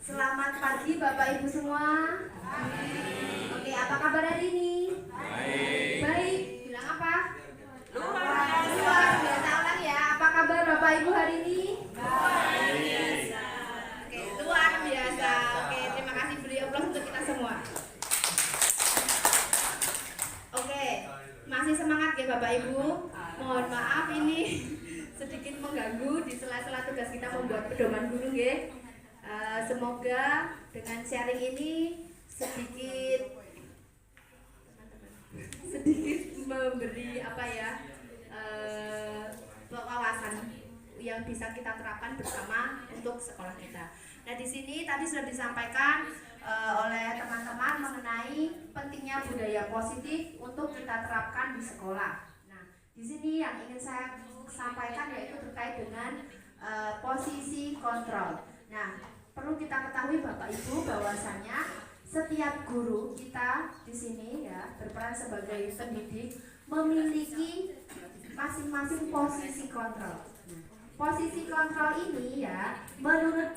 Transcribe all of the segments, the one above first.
Selamat pagi Bapak Ibu semua. Oke, apa kabar hari ini? Baik. Bilang apa? Luar biasa. Ulang ya. Apa kabar Bapak Ibu hari ini? Oke, luar biasa. Oke, terima kasih, beri aplaus untuk kita semua. Oke, masih semangat ya Bapak Ibu. Mohon maaf ini sedikit mengganggu di sela-sela tugas kita membuat pedoman guru ya. Semoga dengan sharing ini sedikit memberi wawasan yang bisa kita terapkan bersama untuk sekolah kita. Nah, di sini tadi sudah disampaikan oleh teman-teman mengenai pentingnya budaya positif untuk kita terapkan di sekolah. Nah, di sini yang ingin saya sampaikan yaitu terkait dengan posisi kontrol. Nah, perlu kita ketahui Bapak Ibu bahwasanya setiap guru kita di sini ya berperan sebagai pendidik memiliki masing-masing posisi kontrol. Posisi kontrol ini ya menurut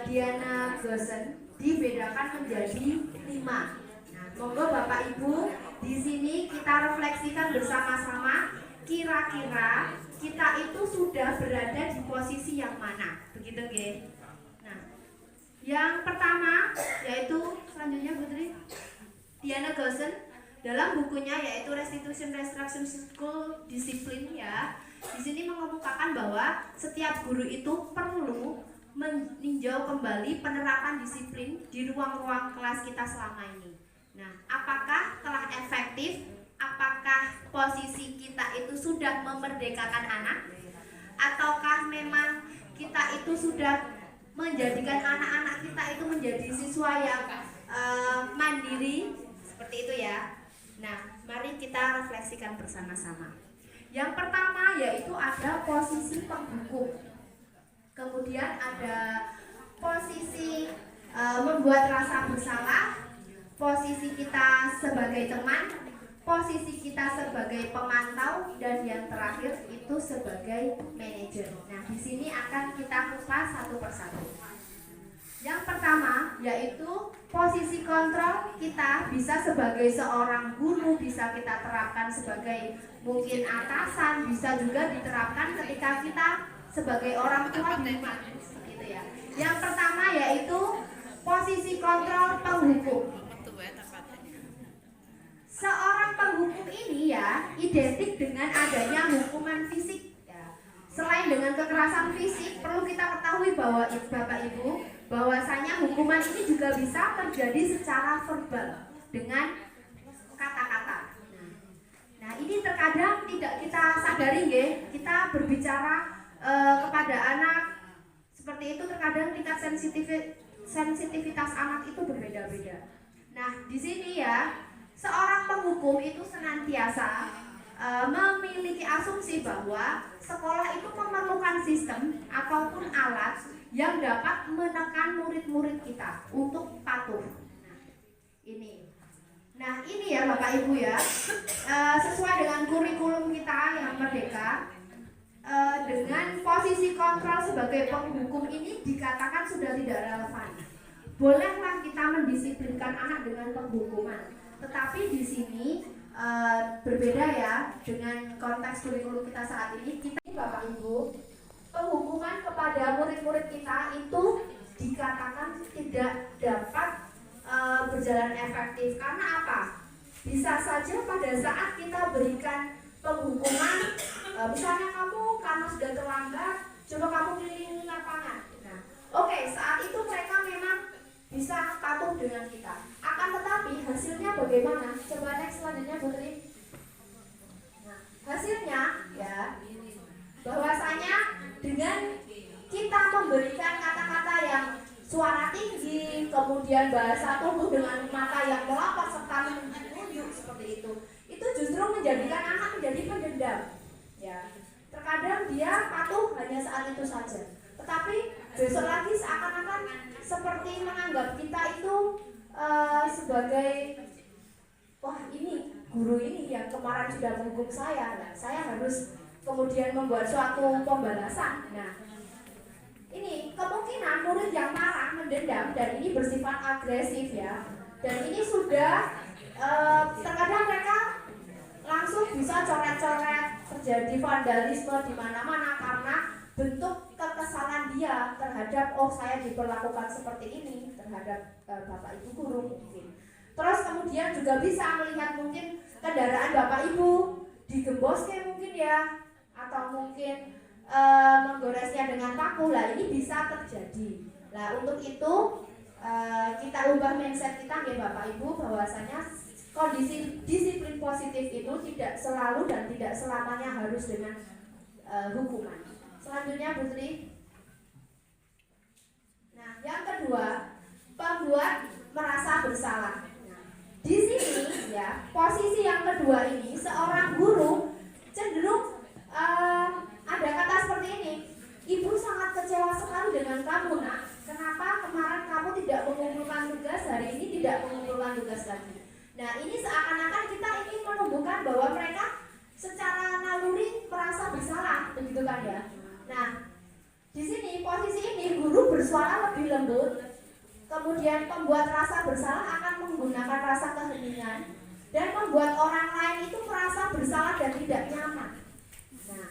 Diana Gosen dibedakan menjadi 5. Nah, monggo Bapak Ibu di sini kita refleksikan bersama-sama kira-kira kita itu sudah berada di posisi yang mana, begitu nggih? Yang pertama yaitu selanjutnya Putri Diana Gosen dalam bukunya yaitu Restitution Restruction School Discipline ya. Di sini mengemukakan bahwa setiap guru itu perlu meninjau kembali penerapan disiplin di ruang-ruang kelas kita selama ini. Nah, apakah telah efektif? Apakah posisi kita itu sudah memerdekakan anak? Ataukah memang kita itu sudah menjadikan anak-anak kita itu menjadi siswa yang mandiri seperti itu ya. Nah, mari kita refleksikan bersama-sama. Yang pertama yaitu ada posisi penghukum. Kemudian ada posisi membuat rasa bersalah, posisi kita sebagai teman, posisi kita sebagai pemantau, dan yang terakhir itu sebagai manajer. Nah, di sini akan kita kupas satu persatu. Yang pertama yaitu posisi kontrol kita bisa sebagai seorang guru, bisa kita terapkan sebagai mungkin atasan, bisa juga diterapkan ketika kita sebagai orang tua di rumah, gitu ya. Yang pertama yaitu posisi kontrol penghukum. Seorang penghukum ini ya identik dengan adanya hukuman fisik ya. Selain dengan kekerasan fisik, perlu kita ketahui bahwa Bapak Ibu bahwasanya hukuman ini juga bisa terjadi secara verbal dengan kata-kata. Nah, ini terkadang tidak kita sadari ya, kita berbicara kepada anak seperti itu terkadang tingkat sensitivitas anak itu berbeda-beda. Nah, di sini ya seorang penghukum itu senantiasa memiliki asumsi bahwa sekolah itu memerlukan sistem ataupun alat yang dapat menekan murid-murid kita untuk patuh. Nah ini ya Bapak Ibu ya, sesuai dengan kurikulum kita yang merdeka, dengan posisi kontrol sebagai penghukum ini dikatakan sudah tidak relevan. Bolehlah kita mendisiplinkan anak dengan penghukuman. Tetapi di sini berbeda ya dengan konteks kurikulum kita saat ini. Kita Bapak Ibu, penghukuman kepada murid-murid kita itu dikatakan tidak dapat berjalan efektif. Karena apa? Bisa saja pada saat kita berikan penghukuman, misalnya kamu karena sudah terlambat, coba kamu keliling lapangan. Nah, oke, saat itu mereka memang bisa patuh dengan kita. Akan tetapi hasilnya bagaimana? Coba next selanjutnya Putri. Nah, hasilnya ya bahwasanya dengan kita memberikan kata-kata yang suara tinggi, kemudian bahasa tubuh dengan mata yang melapar serta menunjuk seperti itu justru menjadikan anak menjadi pendendam. Ya, terkadang dia patuh hanya saat itu saja, tetapi besok lagi seakan-akan seperti menganggap kita itu sebagai wah ini guru ini yang kemarin sudah menghukum saya, nah, saya harus kemudian membuat suatu pembalasan. Nah, dendam dan ini bersifat agresif ya. Dan ini sudah terkadang mereka langsung bisa coret-coret, terjadi vandalisme di mana-mana karena bentuk kekesalan dia terhadap saya diperlakukan seperti ini terhadap bapak ibu guru mungkin. Terus kemudian juga bisa melihat mungkin kendaraan bapak ibu digembosnya mungkin ya, atau mungkin menggoresnya dengan paku. Lah ini bisa terjadi. Nah untuk itu kita ubah mindset kita ya bapak ibu, bahwasanya kondisi disiplin positif itu tidak selalu dan tidak selamanya harus dengan hukuman. Selanjutnya Putri. Nah, yang kedua, pembuat merasa bersalah. Nah, di sini ya, posisi yang kedua ini seorang guru cenderung ada kata seperti ini. Ibu sangat kecewa sekali dengan kamu, Nak. Kenapa kemarin kamu tidak mengumpulkan tugas, hari ini tidak mengumpulkan tugas lagi? Nah, ini seakan-akan kita ingin menumbuhkan bahwa mereka secara naluri merasa bersalah, begitu kan ya? Nah, di sini posisi ini guru bersuara lebih lembut, kemudian pembuat rasa bersalah akan menggunakan rasa keheningan dan membuat orang lain itu merasa bersalah dan tidak nyaman. Nah,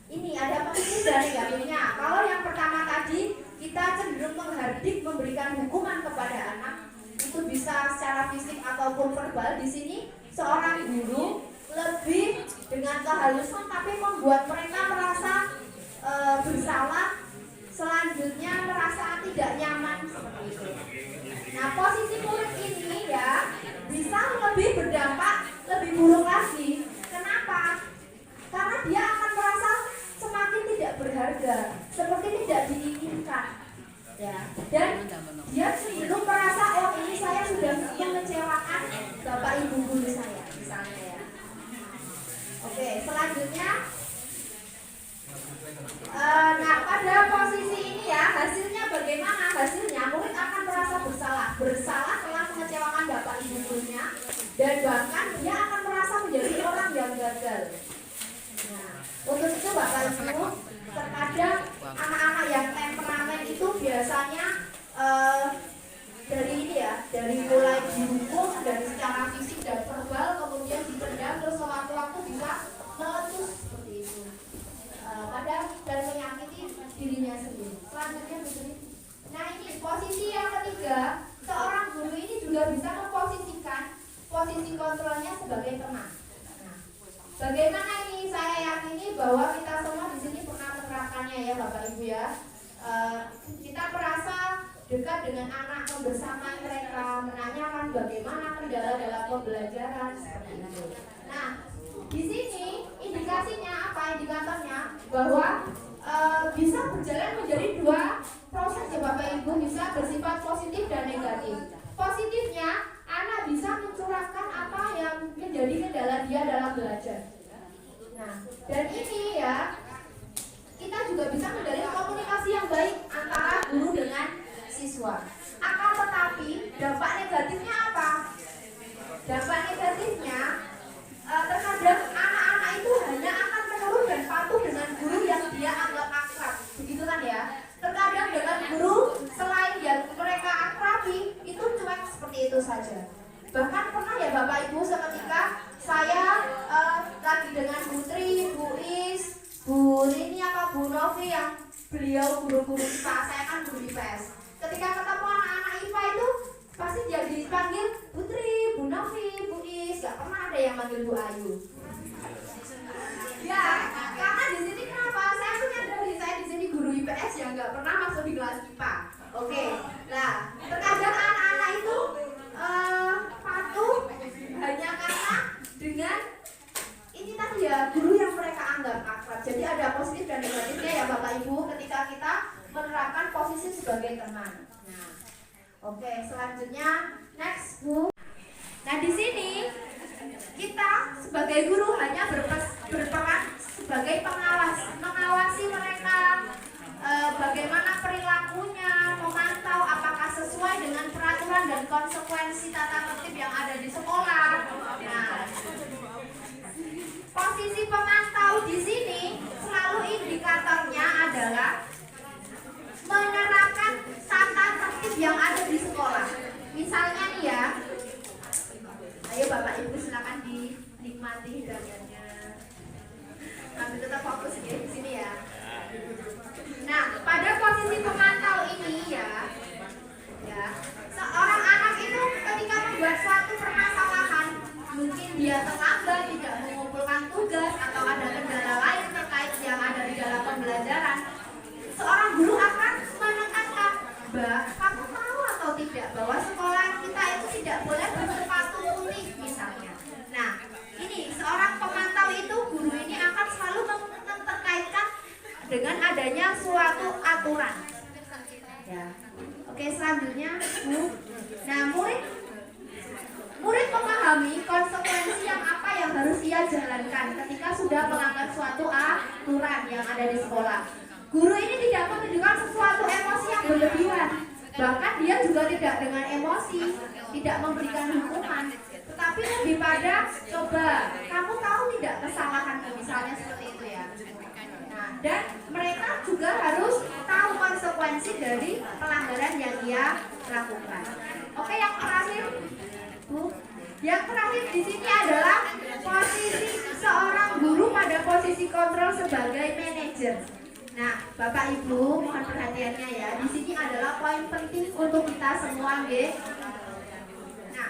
ini ada positif dan negatifnya. Kalau yang pertama tadi kita cenderung menghardik memberikan hukuman kepada anak, itu bisa secara fisik ataupun verbal. Di sini seorang guru lebih dengan kehalusan tapi membuat mereka merasa bersalah, selanjutnya merasa tidak nyaman seperti itu. Nah, posisi murid ini ya bisa lebih berdampak lebih buruk lagi. Kenapa? Karena dia akan merasa semakin tidak berharga, seperti tidak diinginkan. Ya, dan dia cenderung merasa ini saya sudah mengecewakan bapak ibu guru saya misalnya ya. Oke, selanjutnya nah pada posisi ini ya hasilnya bagaimana? Hasilnya murid akan merasa bersalah telah mengecewakan bapak ibu gurunya, dan bahkan dia akan merasa menjadi orang yang gagal. Nah, untuk itu bapak ibu, terkadang anak-anak yang temperamen itu biasanya dari ini ya, dari mulai dihukum dari secara fisik dan verbal, kemudian dipendam, terus sewaktu-waktu bisa meletus seperti itu, dan menyakiti dirinya sendiri. Selanjutnya begini. Nah ini posisi yang ketiga, seorang guru ini juga bisa memposisikan posisi kontrolnya sebagai teman. Nah, bagaimana ini? Saya yakini bahwa kita semua di sini pernah menerapkannya ya Bapak Ibu ya. Kita merasa dekat dengan anak, membersamai mereka, menanyakan bagaimana kendala dalam pembelajaran seperti itu. Nah, di sini indikasinya apa? Indikatornya bahwa bisa berjalan menjadi dua proses ya Bapak Ibu, bisa bersifat positif dan negatif. Positifnya, anak bisa mencurahkan apa yang menjadi kendala dia dalam belajar. Nah, dan ini ya, kita juga bisa menjalin komunikasi yang baik antara guru dengan siswa. Akan tetapi dampak negatifnya apa? Dampak negatifnya terkadang anak-anak itu hanya akan menurut dan patuh dengan guru yang dia anggap akrab, begitu kan ya? Terkadang dengan guru selain yang mereka akrabi itu cuek seperti itu saja. Bahkan pernah ya Bapak Ibu, seketika saya lagi dengan Bu Tri, Bu Is, Bu Rini atau Bu Novi yang beliau guru-guru IPA, saya kan guru IPS. Ketika ketemu anak-anak IPA itu pasti dia dipanggil Putri, Bu Novi, Bu Is, gak pernah ada yang manggil Bu Ayu. Ya, karena di sini kenapa? Saya menyadari saya di sini guru IPS yang gak pernah masuk di kelas IPA. Oke, nah terkadang anak-anak itu patuh hanya karena dengan ini tadi ya, guru yang mereka anggap akrab. Jadi ada positif dan negatifnya ya Bapak Ibu ketika kita menerapkan posisi sebagai teman. Nah, oke, selanjutnya next Bu. Nah di sini kita sebagai guru hanya berperan sebagai pengawas, mengawasi mereka, bagaimana perilakunya, memantau apakah sesuai dengan peraturan dan konsekuensi tata tertib yang ada di sekolah. Nah, posisi pemantau di sini selalu indikatornya adalah menerapkan tata tertib yang ada di sekolah. Misalnya nih ya, ayo Bapak Ibu silakan dinikmati hidangannya. Kami tetap fokus ya di sini ya. Nah, pada posisi pemantau ini ya, seorang anak itu ketika membuat suatu permasalahan, mungkin dia terlambat, tidak mengumpulkan tugas, atau ada kendala lain terkait yang ada di dalam pembelajaran, seorang guru akan menekankan, Mbak, kamu tahu atau tidak bahwa sekolah kita itu tidak boleh bersepatu putih misalnya. Nah, ini seorang pemantau itu, guru ini akan selalu terkaitkan dengan adanya suatu aturan. Ya. Oke, selanjutnya Bu. Nah, murid memahami konsekuensi yang apa yang harus ia jalankan ketika sudah melanggar suatu aturan yang ada di sekolah. Guru ini tidak menunjukkan sesuatu emosi yang berlebihan. Bahkan dia juga tidak dengan emosi, tidak memberikan hukuman, tetapi lebih pada coba, kamu tahu tidak kesalahanmu, misalnya seperti itu ya. Nah, dan mereka juga harus tahu konsekuensi dari pelanggaran yang ia lakukan. Oke, yang terakhir, Bu. Yang terakhir di sini adalah posisi seorang guru pada posisi kontrol sebagai manajer. Nah, Bapak Ibu mohon perhatiannya ya. Di sini adalah poin penting untuk kita semua, nggih. Nah,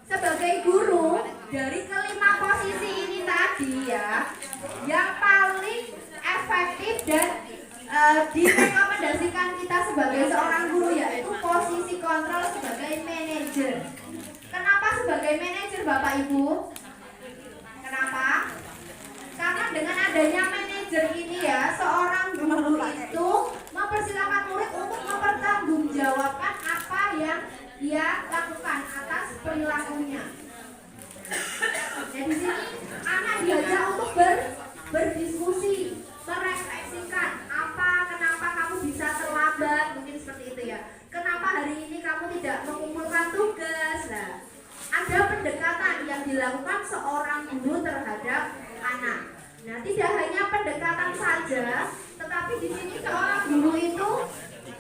sebagai guru dari kelima posisi ini tadi ya, yang paling efektif dan direkomendasikan kita sebagai seorang guru yaitu posisi kontrol sebagai manajer. Kenapa sebagai manajer, Bapak Ibu? Kenapa? Karena dengan adanya manajer ini ya, seorang guru itu mempersilahkan murid untuk mempertanggungjawabkan apa yang dia lakukan atas perilakunya. Nah, di sini anak diajak untuk berdiskusi, merefleksikan kenapa kamu bisa terlambat, mungkin seperti itu ya. Kenapa hari ini kamu tidak mengumpulkan tugas? Nah, ada pendekatan yang dilakukan seorang guru terhadap anak. Nah, tidak hanya pendekatan saja, tetapi di sini seorang guru itu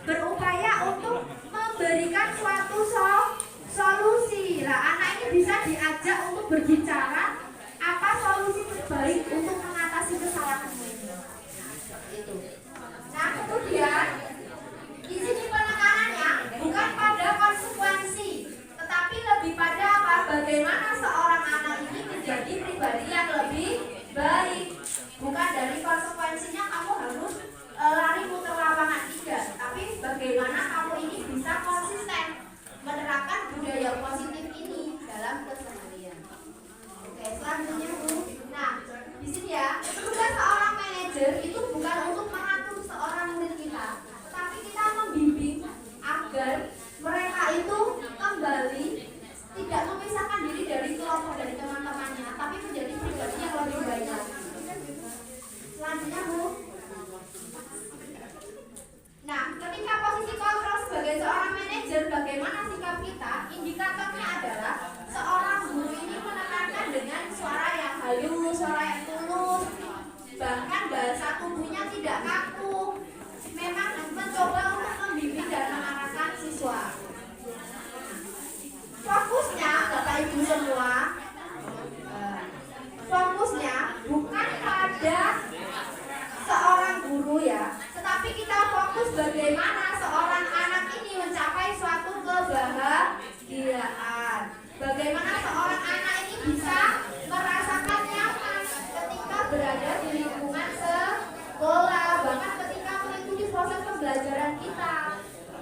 berupaya untuk memberikan suatu solusi. Nah, anak ini bisa diajak untuk berbicara apa solusi terbaik untuk mengatasi kesalahan ini. Itu. Nah, kemudian di sini penekanannya bukan pada konsekuensi, tetapi lebih pada apa? Bagaimana seorang anak ini menjadi pribadi yang lebih baik. Bukan dari konsekuensinya kamu harus lari muter lapangan, tidak, tapi bagaimana kamu ini bisa konsisten menerapkan budaya positif ini dalam keseharian. Oke, selanjutnya Bu. Nah, di sini ya, tugas seorang manajer itu bukan untuk mengatur seorang murid kita, tetapi kita membimbing agar mereka itu kembali tidak memisahkan diri dari kelompok, dari teman-temannya, tapi menjadi pribadi yang lebih baik lagi. Selanjutnya Bu. Nah, ketika posisi kontrol sebagai seorang manajer, bagaimana sikap kita? Indikatornya adalah seorang guru ini menekankan dengan suara yang halus, suara yang tulus, bahkan bahasa tubuhnya tidak kaku. Memang mencoba untuk membimbing dan mengarahkan siswa. Fokusnya, Bapak Ibu semua, fokusnya bukan pada seorang guru ya, tetapi kita fokus bagaimana seorang anak ini mencapai suatu kebahagiaan. Bagaimana seorang anak ini bisa merasakan nyaman ketika berada di lingkungan sekolah, bahkan ketika mengikuti proses pembelajaran kita.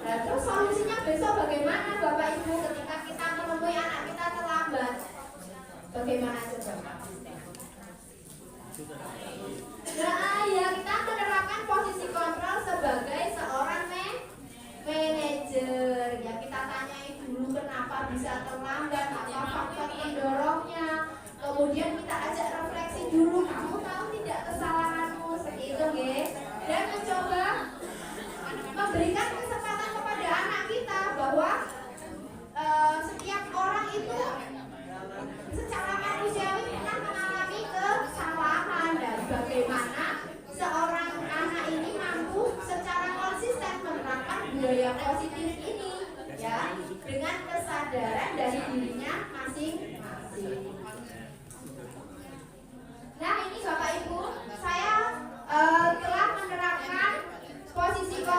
Nah, terus solusinya besok bagaimana Bapak Ibu ketika kita menemui anak kita terlambat? Bagaimana coba? Nah, ya kita menerapkan posisi kontrol sebagai seorang manajer. Ya kita tanyai dulu kenapa bisa terlambat, apa faktor pendorongnya. Kemudian kita ajak refleksi dulu, kamu tahu tidak kesalahanmu, seperti itu nggih. Dan mencoba memberikan kesempatan kepada anak kita bahwa setiap orang itu secara manusiawi pernah mengalami kesalahan, dan bagaimana seorang anak ini mampu secara konsisten menerapkan budaya positif ini.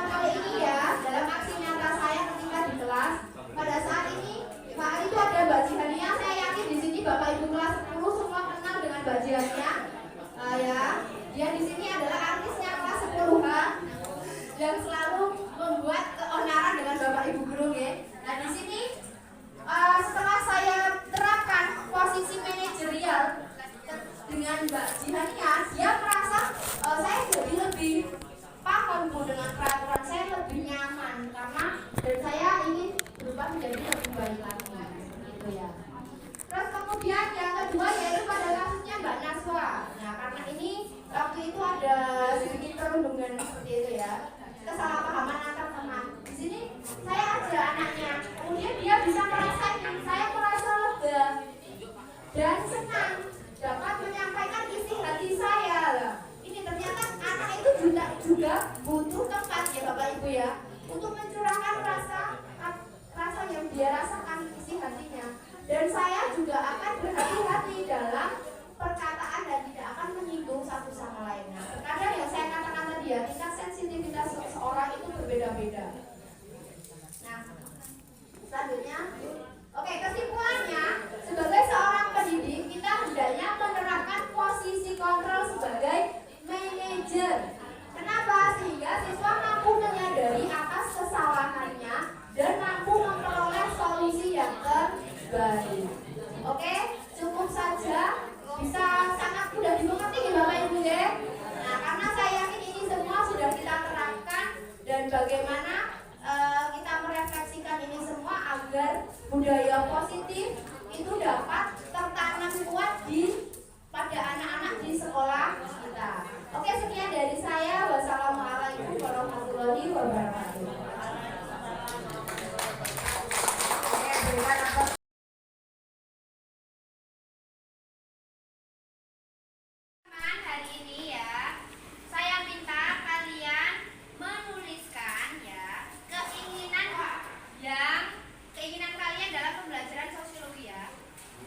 kali ini ya, dalam aksi nyata saya ketika di kelas, pada saat ini itu ada Mbak Jihania. Saya yakin di sini Bapak Ibu kelas 10 semua kenal dengan Mbak Jihania. Ya, dia di sini adalah artisnya kelas 10H yang selalu membuat keonaran dengan Bapak Ibu guru ya. Nah di sini setelah saya terapkan posisi manajerial dengan Mbak Jihania, dia merasa saya jadi lebih paham Bu dengan peraturan, saya lebih nyaman karena dan saya ingin berubah menjadi lebih baik lagi gitu ya. Terus kemudian yang kedua yaitu pada kasusnya Mbak Naswa. Nah karena ini waktu itu ada sedikit perundungan seperti itu ya, kesalahpahaman antar teman. Di sini saya ajar anaknya, kemudian dia bisa merasakan, saya merasa lega dan senang dapat menyampaikan isi hati saya. Ini ternyata anak itu juga butuh tempat ya Bapak Ibu ya, untuk mencurahkan rasa yang dia rasakan, isi hatinya. Dan saya juga akan berhati-hati dalam perkataan dan tidak akan menyinggung satu sama lain. Nah, terkadang yang saya katakan tadi ya, tingkat sensitivitas seseorang itu berbeda-beda. Nah, selanjutnya, oke, kesimpulannya, sebagai seorang pendidik, kita hendaknya menerapkan posisi kontrol sebagai manajer. Kenapa? Sehingga siswa mampu menyadari atas kesalahannya dan mampu memperoleh solusi yang terbaik. Oke, cukup saja, bisa sangat mudah dimengerti ya Bapak Ibu ya. Nah, karena saya yakin ini semua sudah kita terapkan dan bagaimana kita merefleksikan ini semua agar budaya positif itu dapat tertanam kuat pada anak-anak di sekolah kita. Oke, sekian dari saya. Wassalamualaikum warahmatullahi wabarakatuh. Hari ini ya, saya minta kalian menuliskan ya keinginan kalian dalam pembelajaran sosiologi ya.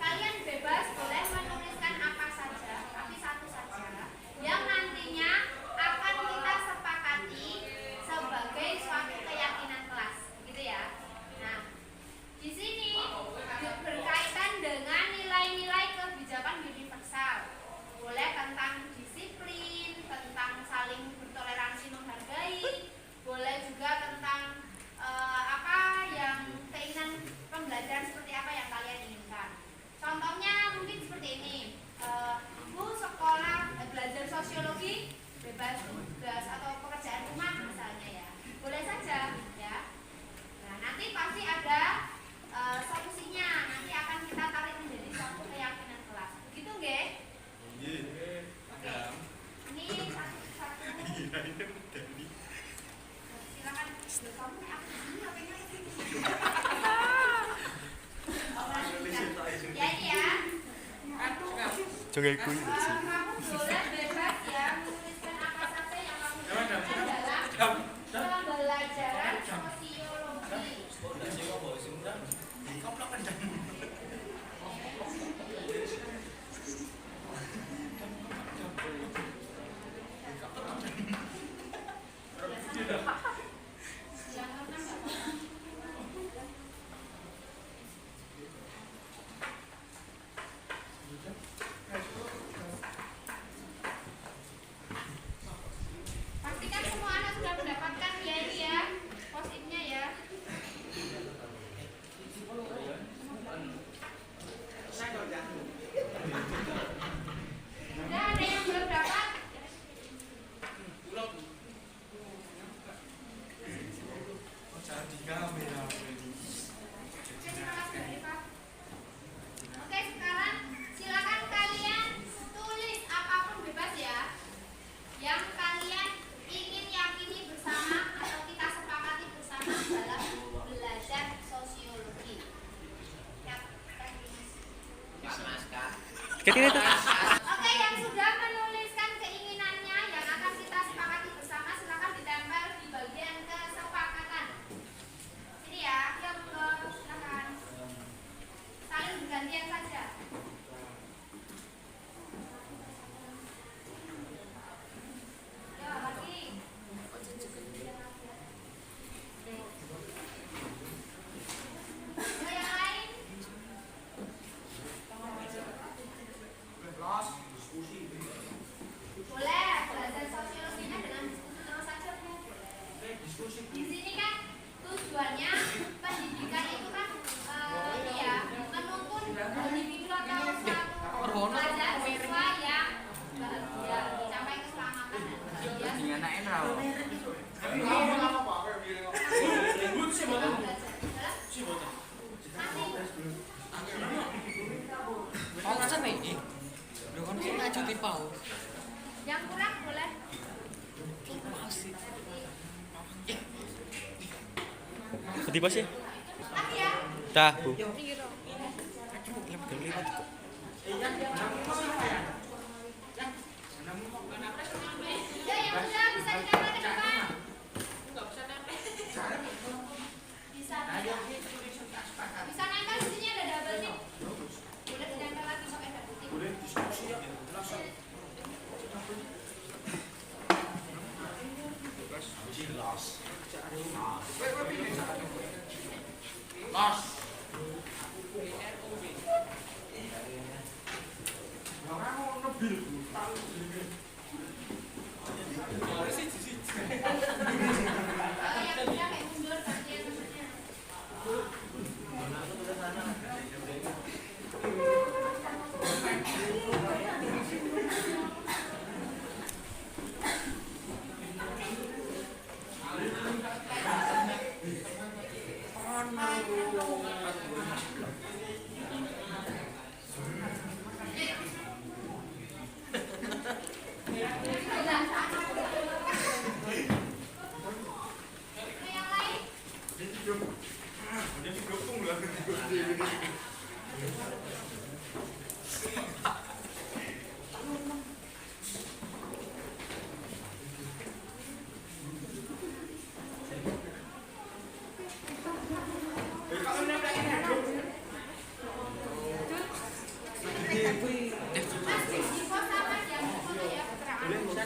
Kalian bebas boleh menuliskan apa saja, tapi satu saja yang nantinya akan kita sepakati sebagai suatu keyakinan kelas, gitu ya. Nah, di sini berkaitan dengan nilai-nilai kebijakan universal. Boleh tentang disiplin, tentang saling bertoleransi menghargai, boleh juga tentang apa yang keinginan pembelajaran seperti apa yang kalian inginkan. Contohnya mungkin seperti ini, ibu sekolah belajar sosiologi bebas tugas atau pekerjaan rumah misalnya ya, boleh saja ya. Nah nanti pasti ada solusinya, nanti akan kita tarik menjadi suatu keyakinan kelas, begitu nggih? Oke, ini satu. Silakan. Kamu aku ini apa ini? Ya ini ya. Jangan ikut. Kamu boleh bebas ya menuliskan apa saja yang kamu inginkan dalam pembelajaran sosiologi. Pastikan semua anak sudah mendapatkan ya ini ya, post-itnya ya. Sudah ada yang belum dapat? Oke, sekarang silakan kalian tulis apapun bebas ya, yang kalian ingin yakini bersama atau kita sepakati bersama dalam belajar sosiologi. Oke, yang sudah menuliskan keinginannya yang akan kita sepakati bersama, silakan ditempel di bagian kesepakatan. Ini ya, silakan. Saling bergantian saja. Ya, lagi. Di sini kan tujuannya pendidikan itu kan menuntun individu atau suatu pelajar siswa yang bahagia, mencapai keselamatan dan bahagia. Yang kurang boleh. Berarti pas ya? Lagi ya. Dah, Bu. Ya, yang udah bisa ditempel ke depan. Bisa nempel di sini ada double tip. Boleh ditempel lagi pakai double tip. Boleh diskusi ya.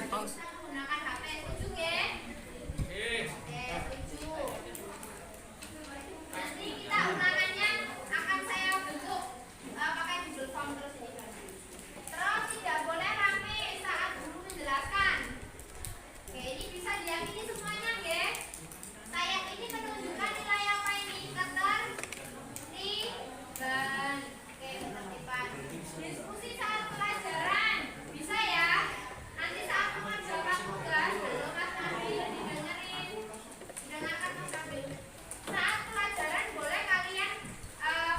Menggunakan HP, setuju ya? Setuju. Nanti kita ulangannya akan saya bentuk pakai Google Form terus ini. Terus tidak boleh rame saat guru menjelaskan. Oke, ini bisa diyakini semuanya ya. Saya ini menunjukkan nilai apa ini? Ketertiban. Oke, ketertiban. Diskusi saat pelajaran. Bisa ya? Nanti saat mengerjakan tugas, kalau Mas Nabil didengerin, dengarkan Mas Nabil. Saat pelajaran boleh kalian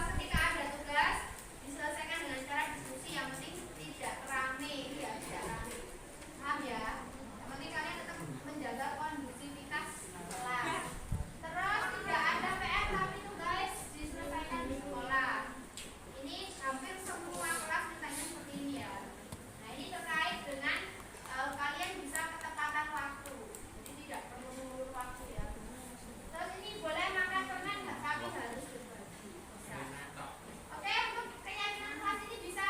ketika ada tugas diselesaikan dengan cara diskusi, yang penting tidak rame, ya tidak rame. Paham ya? Yang penting kalian tetap menjaga kondusivitas kelas. Terus tidak ada PR tapi tugas diselesaikan di sekolah. Ini hampir semua kelas mintanya seperti ini ya. Nah ini terkait dengan kalian bisa ketepatan waktu, jadi tidak perlu ngulur waktu ya. Terus ini boleh makan permen nggak, tapi harus berbagi. Bisa. Oke, untuk keyakinan kelas ini bisa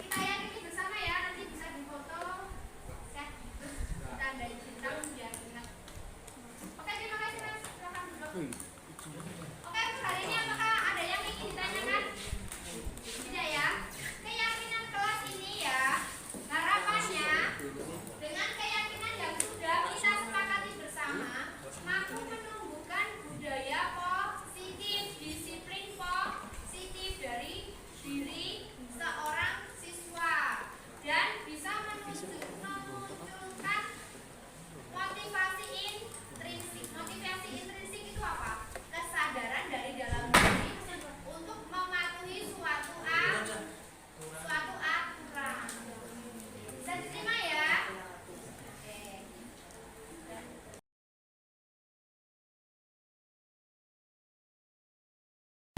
kita yakini bersama ya, nanti bisa difoto, terus ditandai bintang biar ingat. Oke, terima kasih Mas, silakan duduk. Oke, untuk hari ini apakah ada yang ingin ditanyakan? Tidak ya. Keyakinan kelas ini ya, harapannya dengan keyakinan yang sudah kita sepakati bersama, mampu menumbuhkan budaya positif, disiplin positif dari diri seorang siswa dan bisa memunculkan motivasi intrinsik. Motivasi intrinsik itu apa? Kesadaran dari dalam diri untuk mematuhi suatu aturan. Bisa diterima ya? Oke.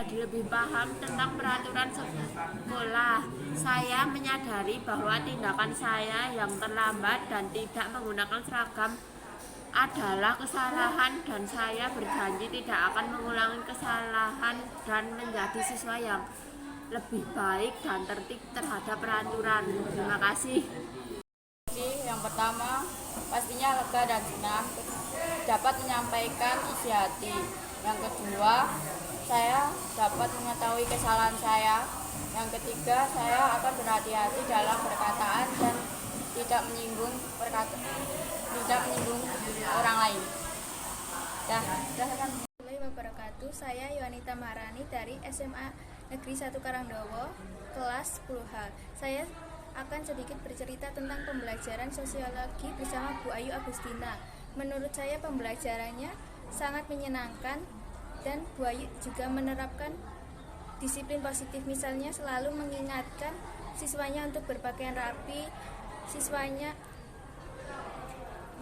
Jadi lebih paham tentang peraturan sekolah. Saya menyadari bahwa tindakan saya yang terlambat dan tidak menggunakan seragam adalah kesalahan, dan saya berjanji tidak akan mengulangi kesalahan dan menjadi siswa yang lebih baik dan tertib terhadap peraturan. Terima kasih. Yang pertama, pastinya lega dan senang dapat menyampaikan isi hati. Yang kedua, saya dapat mengetahui kesalahan saya. Yang ketiga, saya akan berhati-hati dalam perkataan dan tidak menyinggung orang lain. Warahmatullahi wabarakatuh. Saya Yohanita Maharani dari SMA Negeri 1 Karangdowo, kelas 10H. Saya akan sedikit bercerita tentang pembelajaran sosiologi bersama Bu Ayu Agustina. Menurut saya pembelajarannya sangat menyenangkan dan Bu Ayu juga menerapkan disiplin positif, misalnya selalu mengingatkan siswanya untuk berpakaian rapi, siswanya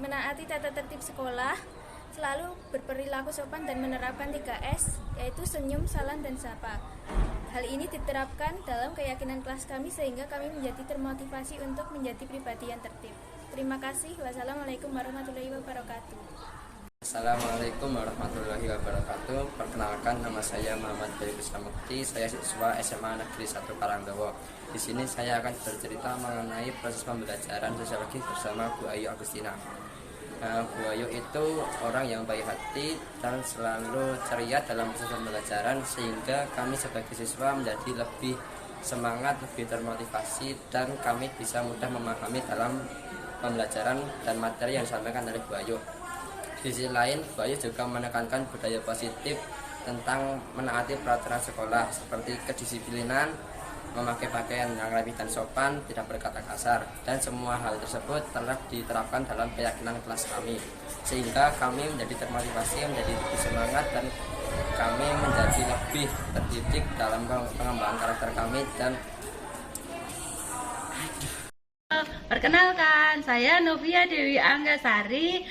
menaati tata tertib sekolah, selalu berperilaku sopan dan menerapkan 3S, yaitu senyum, salam, dan sapa. Hal ini diterapkan dalam keyakinan kelas kami sehingga kami menjadi termotivasi untuk menjadi pribadi yang tertib. Terima kasih. Wassalamualaikum warahmatullahi wabarakatuh. Assalamualaikum warahmatullahi wabarakatuh. Perkenalkan, nama saya Muhammad Bayu Mukti. Saya siswa SMA Negeri 1 Karangdowo. Di sini saya akan bercerita mengenai proses pembelajaran sosiologi bersama Bu Ayu Agustina. Bu Ayu itu orang yang baik hati dan selalu ceria dalam proses pembelajaran, sehingga kami sebagai siswa menjadi lebih semangat, lebih termotivasi, dan kami bisa mudah memahami dalam pembelajaran dan materi yang disampaikan oleh Bu Ayu. Di sisi lain, Bu Ayu juga menekankan budaya positif tentang menaati peraturan sekolah seperti kedisiplinan, memakai pakaian yang rapi dan sopan, tidak berkata kasar, dan semua hal tersebut telah diterapkan dalam keyakinan kelas kami, sehingga kami menjadi termotivasi, menjadi lebih semangat, dan kami menjadi lebih terdidik dalam pengembangan karakter kami. Dan perkenalkan, saya Novia Dewi Anggasari,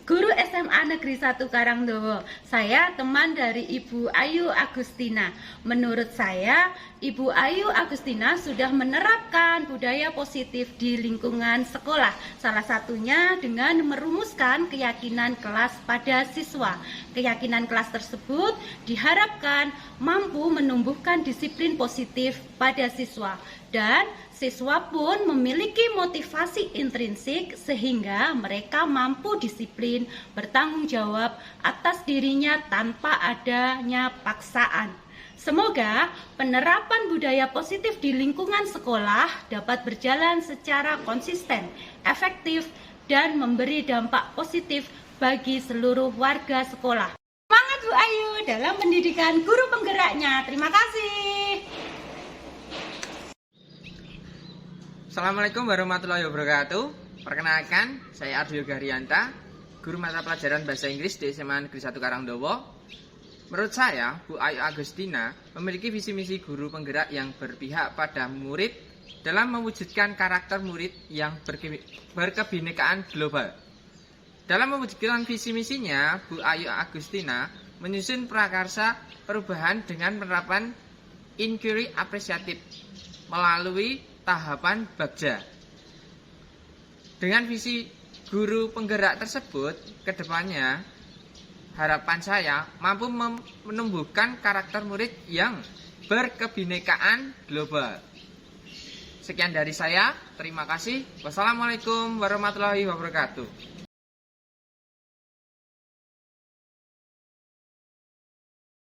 guru SMA Negeri 1 Karangdowo. Saya teman dari Ibu Ayu Agustina. Menurut saya, Ibu Ayu Agustina sudah menerapkan budaya positif di lingkungan sekolah. Salah satunya dengan merumuskan keyakinan kelas pada siswa. Keyakinan kelas tersebut diharapkan mampu menumbuhkan disiplin positif pada siswa. Dan siswa pun memiliki motivasi intrinsik sehingga mereka mampu disiplin, bertanggung jawab atas dirinya tanpa adanya paksaan. Semoga penerapan budaya positif di lingkungan sekolah dapat berjalan secara konsisten, efektif, dan memberi dampak positif bagi seluruh warga sekolah. Semangat Bu Ayu dalam pendidikan guru penggeraknya. Terima kasih. Assalamualaikum warahmatullahi wabarakatuh. Perkenalkan, saya Ardio Garyanta, guru mata pelajaran Bahasa Inggris di SMA Negeri 1 Karangdowo. Menurut saya, Bu Ayu Agustina memiliki visi misi guru penggerak yang berpihak pada murid dalam mewujudkan karakter murid yang berkebinekaan global. Dalam mewujudkan visi misinya, Bu Ayu Agustina menyusun prakarsa perubahan dengan penerapan inquiry apresiatif melalui tahapan bagja. Dengan visi guru penggerak tersebut, kedepannya harapan saya mampu menumbuhkan karakter murid yang berkebinekaan global. Sekian dari saya, terima kasih. Wassalamualaikum warahmatullahi wabarakatuh.